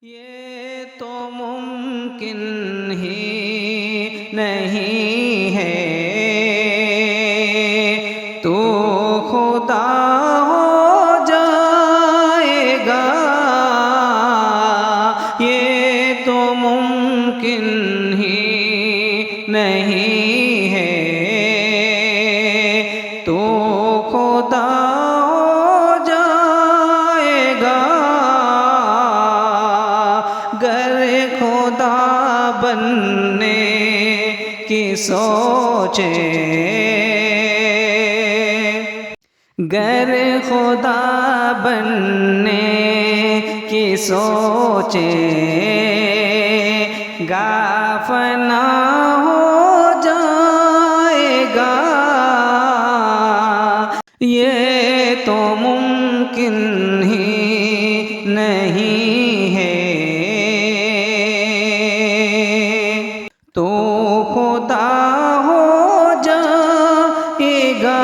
ये तो मुमकिन ही नहीं है, तो खुदा हो जाएगा। ये तो मुमकिन ही नहीं है, तो खुदा हो जाएगा। गर खुदा बनने की सोचे, गर खुदा बनने की सोचे, गाफना हो जाएगा। ये तो मुमकिन ही नहीं है, तो खुदा हो जाएगा।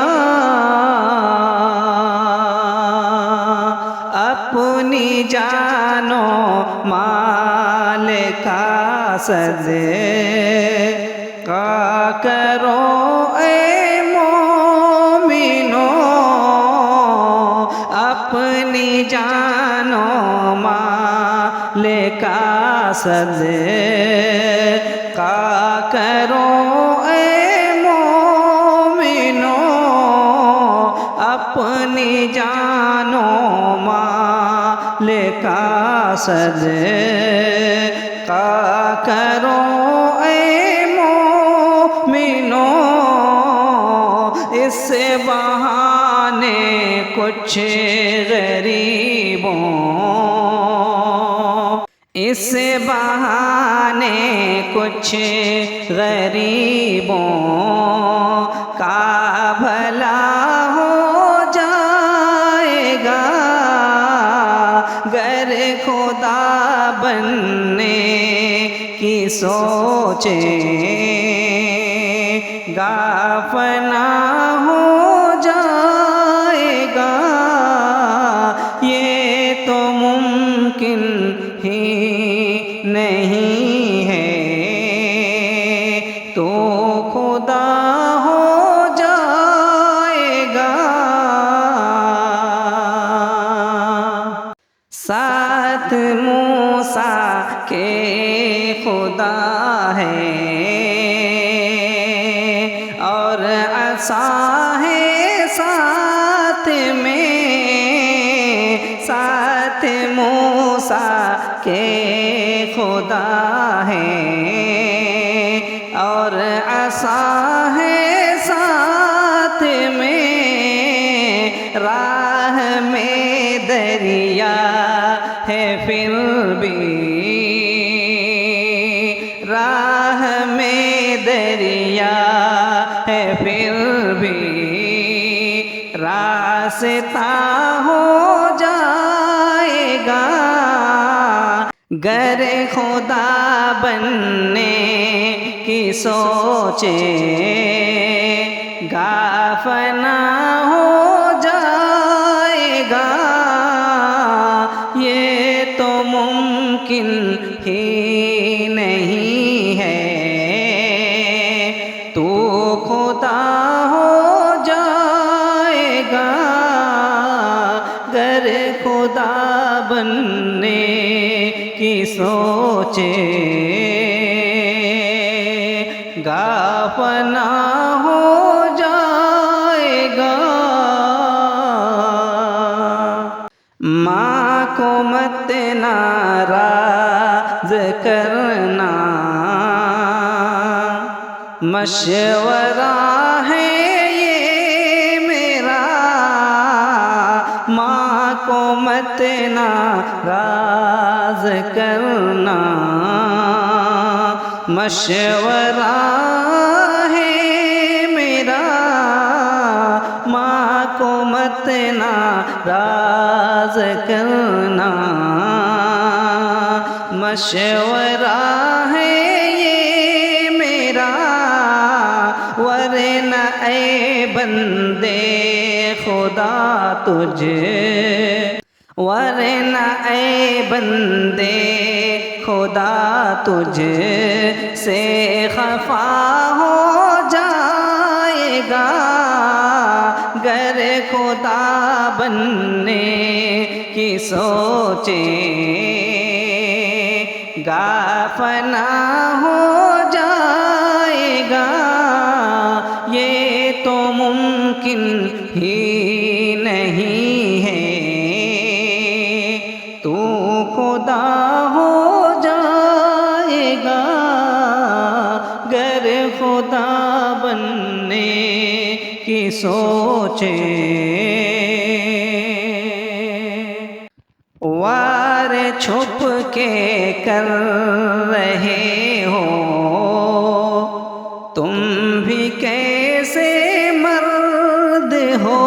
अपनी जानो माल का सदका करो ए मोमिनो, अपनी जानो माल का सदका करो ए मोमिनो, अपनी जानो माल का सदका करो ए मोमिनो। इस बहाने कुछ गरीबों, इस बहाने कुछ गरीबों का भला हो जाएगा। गर खुदा बनने की सोचे, गाफना हो जाएगा। ये तो मुमकिन ही नहीं है, तो खुदा हो जाएगा। साथ मूसा के खुदा है और असा है साथ में, साथ मूसा के खुदा है और असा है साथ में। राह में दरिया है फिर भी, राह में दरिया है फिर भी, रास्ता हो जाएगा। गर खुदा बनने की सोचे, गाफना हो जाएगा। ये तो मुमकिन ही नहीं है, तो खुदा हो जाएगा। गर खुदा बनने की सोचे, गाफना हो जाएगा। माँ को मत नाराज करना, मशवरा है ये मेरा। माँ को मत नाराज करना, मशवरा है मेरा। माँ को मत नाराज करना, मशवरा है ये मेरा। वरना ए बंदे खुदा तुझे, वरना ए बंदे खुदा तुझे से खफा हो जाएगा, गर खुदा बनने की सोचे गाफना हो जाएगा। ये तो मुमकिन ही नहीं है, तू खुदा हो जाएगा, गर खुदा बनने की सोचे। वार छुप के कर रहे हो तुम भी कैसे मर्द हो,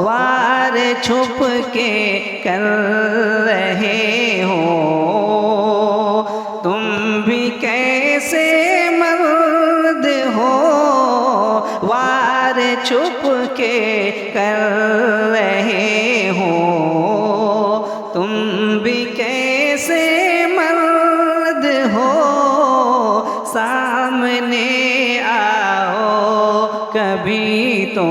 वार छुप के कर रहे हो तुम भी कैसे मर्द हो, वार छुप के कर रहे हो तुम भी कैसे मर्द हो, सामने आओ कभी तो,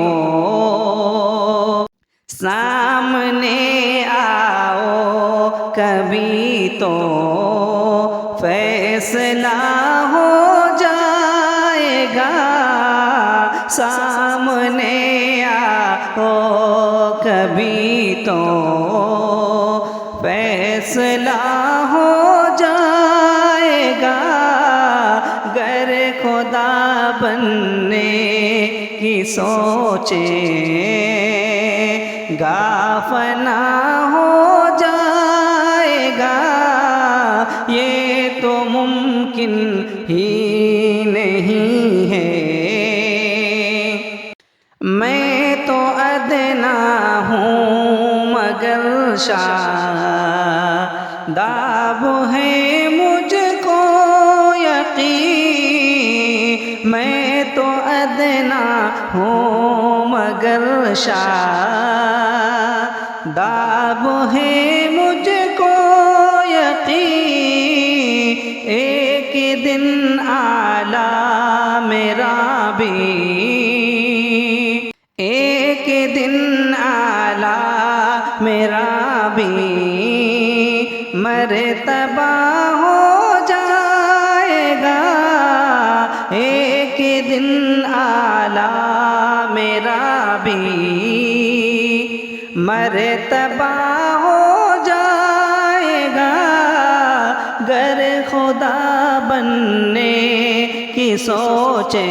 सामने आओ कभी तो फैसला हो जाएगा, सामने आओ कभी तो फैसला हो जाएगा, गर खुदा बनने की सोचे गाफना हो जाएगा। ये तो मुमकिन ही नहीं है, मैं तो अदना हूँ मगर शादाब है मुझको यकीन, मैं तो अदना हूँ मगर शादाब है मुझको यकीन, एक दिन आला मेरा भी, एक दिन आला मेरा भी मर्तबा हो जाएगा, एक दिन आला मेरा भी मर्तबा हो जाएगा, गर खुदा बनने की सोचे